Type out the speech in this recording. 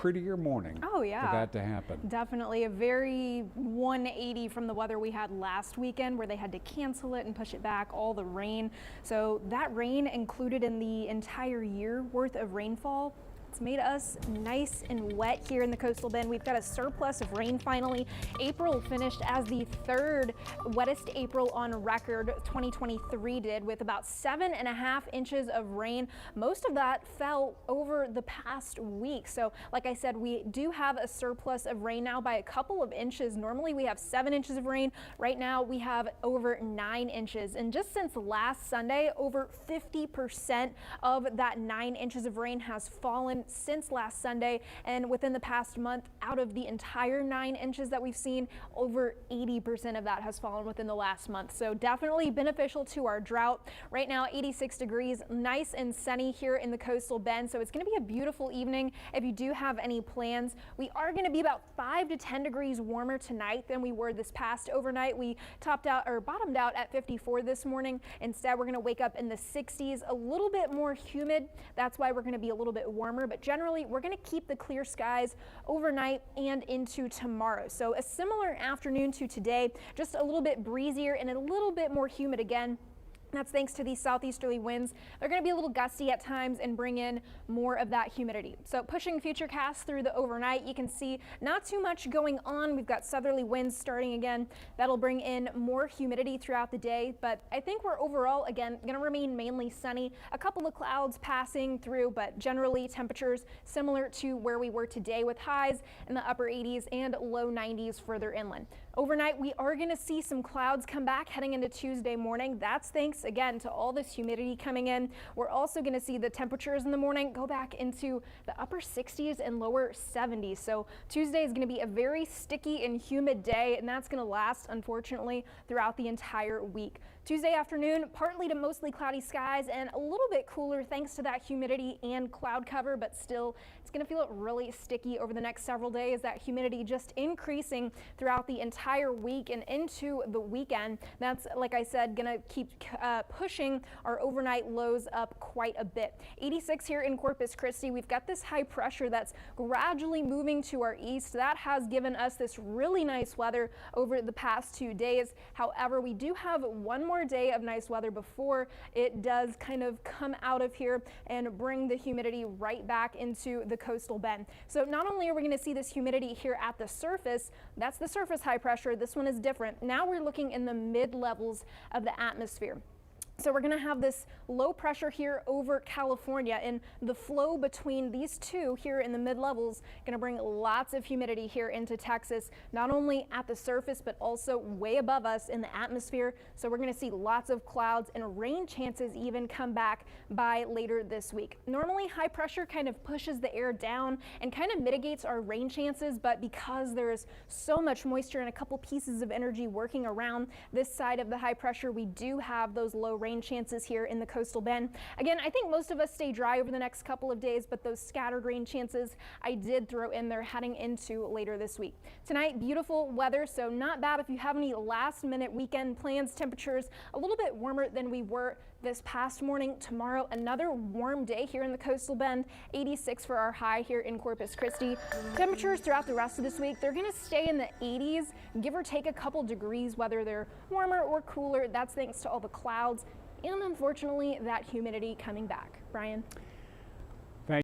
prettier morning. Oh yeah, for that to happen. Definitely a very 180 from the weather we had last weekend, where they had to cancel it and push it back, all the rain. So that rain included in the entire year worth of rainfall. It's made us nice and wet here in the coastal bend. We've got a surplus of rain finally. April finished as the third wettest April on record. 2023 did, with about 7.5 inches of rain. Most of that fell over the past week. So like I said, we do have a surplus of rain now by a couple of inches. Normally we have 7 inches of rain. Right now we have over 9 inches. And just since last Sunday, over 50% of that 9 inches of rain has fallen since last Sunday, and within the past month, out of the entire 9 inches that we've seen, over 80% of that has fallen within the last month. So definitely beneficial to our drought. Right now 86 degrees, nice and sunny here in the coastal bend, so it's going to be a beautiful evening if you do have any plans. We are going to be about 5 to 10 degrees warmer tonight than we were this past overnight. We bottomed out at 54 this morning. Instead, we're going to wake up in the 60s, a little bit more humid. That's why we're going to be a little bit warmer. But generally, we're going to keep the clear skies overnight and into tomorrow. So a similar afternoon to today, just a little bit breezier and a little bit more humid again. That's thanks to these southeasterly winds. They're going to be a little gusty at times and bring in more of that humidity. So pushing futurecasts through the overnight, you can see not too much going on. We've got southerly winds starting again. That'll bring in more humidity throughout the day. But I think we're overall, again, going to remain mainly sunny. A couple of clouds passing through, but generally temperatures similar to where we were today, with highs in the upper 80s and low 90s further inland. Overnight, we are going to see some clouds come back heading into Tuesday morning. That's thanks again to all this humidity coming in. We're also going to see the temperatures in the morning go back into the upper 60s and lower 70s. So Tuesday is going to be a very sticky and humid day, and that's going to last, unfortunately, throughout the entire week. Tuesday afternoon, partly to mostly cloudy skies and a little bit cooler thanks to that humidity and cloud cover, but still it's going to feel really sticky over the next several days. That humidity just increasing throughout the entire week and into the weekend. That's, like I said, going to keep pushing our overnight lows up quite a bit. 86 here in Corpus Christi. We've got this high pressure that's gradually moving to our east. That has given us this really nice weather over the past 2 days. However, we do have one more day of nice weather before it does kind of come out of here and bring the humidity right back into the coastal bend. So not only are we going to see this humidity here at the surface, that's the surface high pressure. This one is different. Now we're looking in the mid levels of the atmosphere. So we're going to have this low pressure here over California, and the flow between these two here in the mid levels going to bring lots of humidity here into Texas, not only at the surface but also way above us in the atmosphere. So we're going to see lots of clouds and rain chances even come back by later this week. Normally high pressure kind of pushes the air down and kind of mitigates our rain chances, but because there is so much moisture and a couple pieces of energy working around this side of the high pressure, we do have those low rain chances here in the coastal bend. Again, I think most of us stay dry over the next couple of days, but those scattered rain chances I did throw in there heading into later this week. Tonight, beautiful weather, so not bad if you have any last minute weekend plans. Temperatures a little bit warmer than we were this past morning. Tomorrow, another warm day here in the coastal bend. 86 for our high here in Corpus Christi. Temperatures throughout the rest of this week, they're going to stay in the 80s, give or take a couple degrees, whether they're warmer or cooler. That's thanks to all the clouds and unfortunately that humidity coming back. Brian?